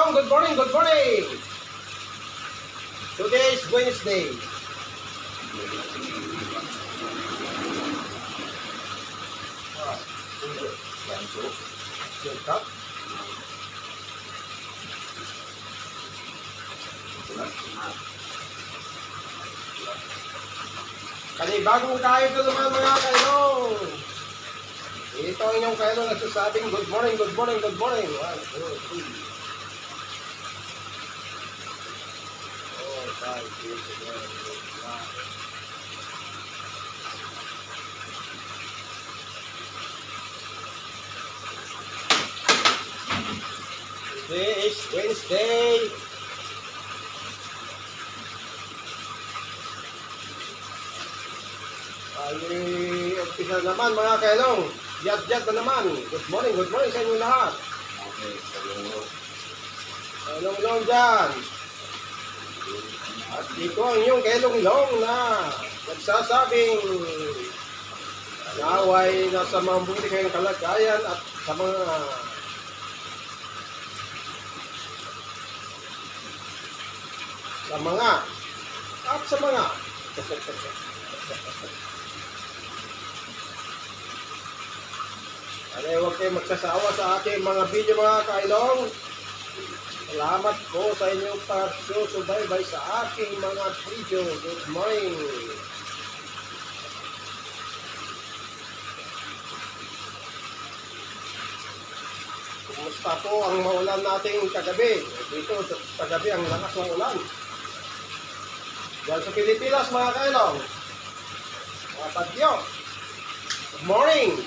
kailong, good morning, good morning. Today is Wednesday. Cut. Kanibagong kain ko naman mga kailong. Ito ang inyong kailong nagsasabing good morning, good morning, good morning. 1, 2, 3. 4, 5, 6, 7, 8, 9. Today is Wednesday. Umpisa naman mga kailong. Yat-yat na naman. Good morning sa inyo lahat. Okay, Kailong-long dyan. At ito ang inyong kailong-long na nagsasabing naway nasa mabuti kayong kalagayan at sa mga Ano, huwag kayo magsasawa sa aking mga video mga kailong. Salamat po sa inyong pagsusubaybay sa aking mga video. Good morning. Kumusta po ang maulan nating kagabi? Dito, kagabi ang lakas ng ulan. Diyan sa Pilipinas mga kailong. Mga bagyo. Good morning.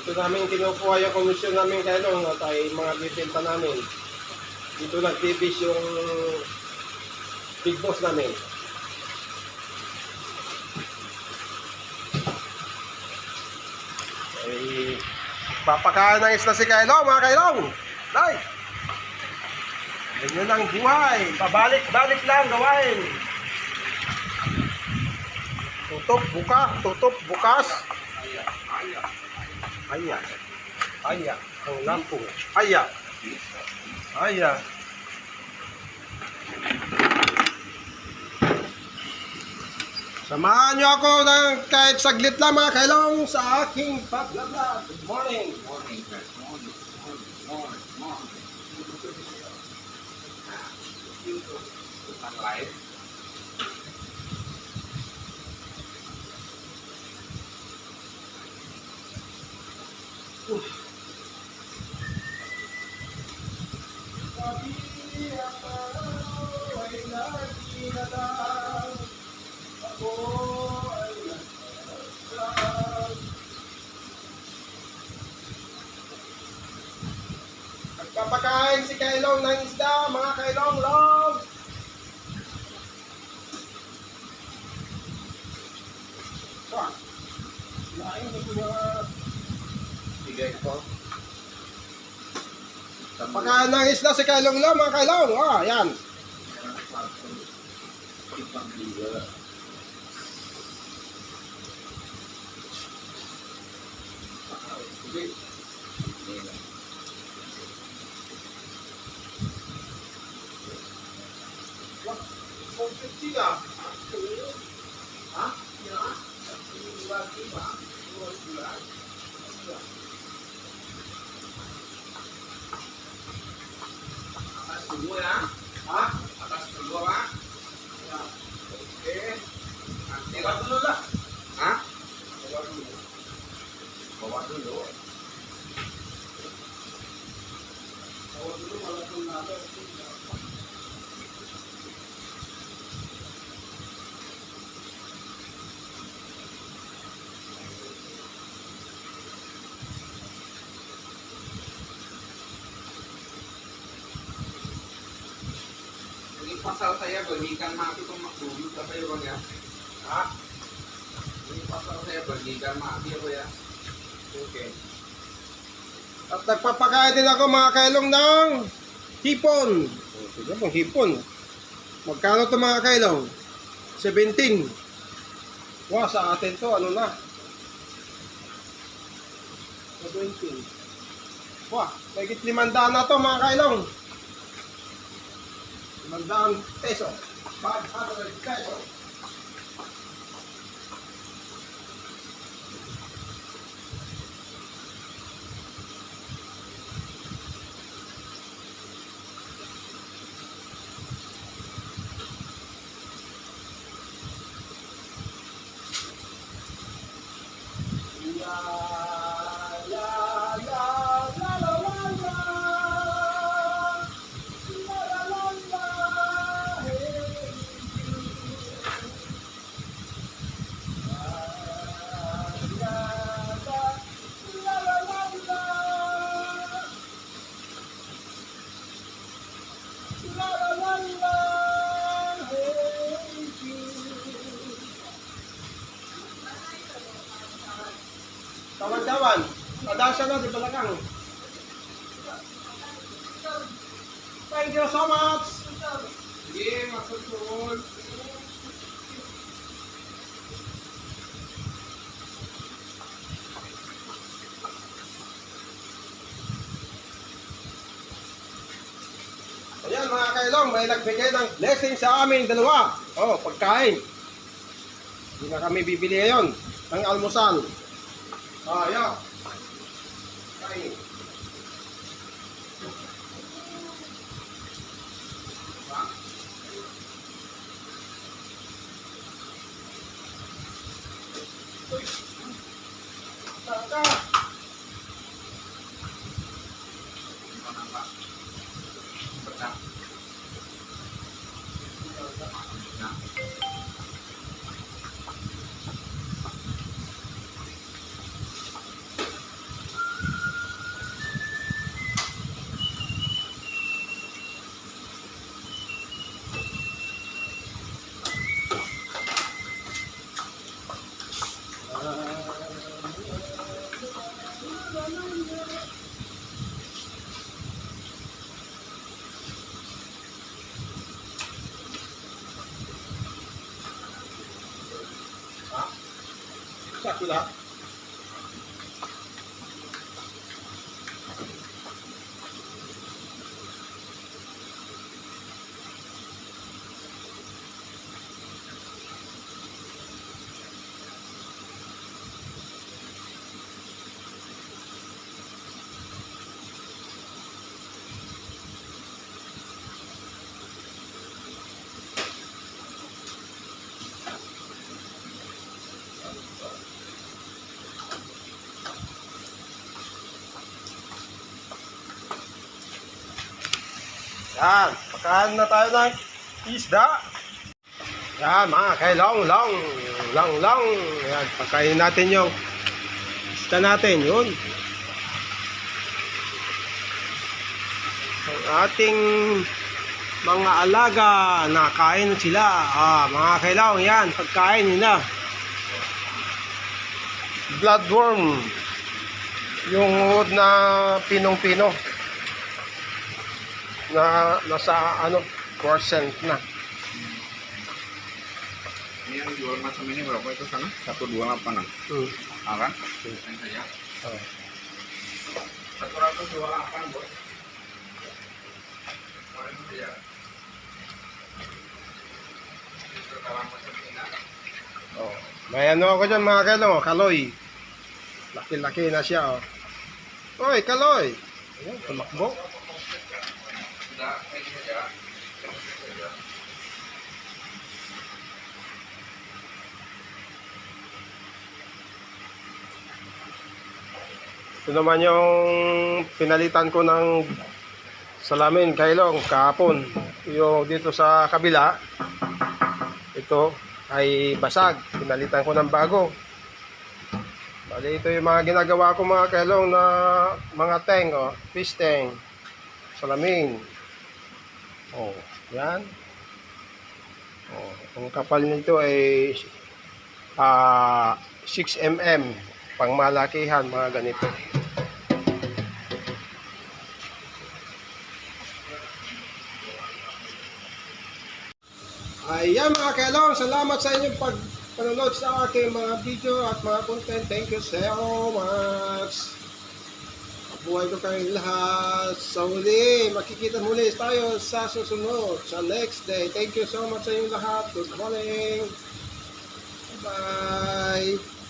Dito namin kinukuha yung komisyon namin kailong at ay mga bibenta namin. Dito nag-tibis yung big boss namin. Ay, papakain ng isla si kailong mga kailong. Day! Ganyan ang buhay. Pabalik-balik lang gawain. Tutup bukas. Aya. Ang lampong. Aya. Samahan niyo ako ng kahit saglit lang mga kailong sa aking paglablog. Good morning. morning. Ang live. Nagpapakain si kailong ng isda, mga kailong long. Lain ni kuya. Bigay ko. Pagkain ng isda si kailong long, mga kailong. Yan. Semua ya? Atas kedua pak? Oke. Nanti Bawa dulu lah. Hah? Bawa dulu. Bawa dulu. Bawa dulu walaupun ada. Pasal saya bagikan mak itu mak dulu kata ya bang ya. Ini pasal saya bagikan mak dia ya. Okay. At nagpapakain din ako mga kailong ng hipon. Tignan mo, hipon. Magkano ito mga kailong? 17. Wah, sa atin to, ano na? 20. Wah, mahigit 500 na to mga kailong. 500 peso. 500 peso. Kawan-kawan, adasya na di belakang. Thank you so much. Sige, masusunod. Ayan mga kailong, may nagbigay ng blessing sa aming dalawa. Oh, pagkain. Hindi na kami bibili ngayon ng almusal. Ayan. Kain. Uy. Taka. Sakto lahat. Yan, pagkaan na tayo ng isda. Yan, mga kailong, long. Yan, pagkain natin yung isda natin, yun. Ang ating mga alaga, nakain sila. Mga kailong, yan, pagkain nila. Bloodworm. Yung wood na pinong-pino. Na nasa ano, percent na. Ini yang jual macam ini berapa itu sana? 128 an. Kan? Yang saya. 128 bos. Kemarin itu ya. Sekarang macam ini. Oh, may ano ako dyan mga kailong, kaloy. Laki-laki na siya. Oy, kaloy. Ayan, tumakbo. Sudah kayak gini aja. Ito naman yung pinalitan ko ng salamin kailong kahapon. Yung dito sa kabila, ito ay basag. Pinalitan ko ng bago. Bali, ito yung mga ginagawa ko mga kailong na mga tank, fish tank, salamin. Oh, yan. Oh, ang kapal nito ay 6 mm, pangmalakihan, mga ganito. Ayan mga kailong, salamat sa inyong panonood sa aking mga video at mga content. Thank you so much. Buhay ko kayong lahat. Sa huli, makikita muli tayo sa susunod, sa next day. Thank you so much sa inyong lahat. Good morning. Bye.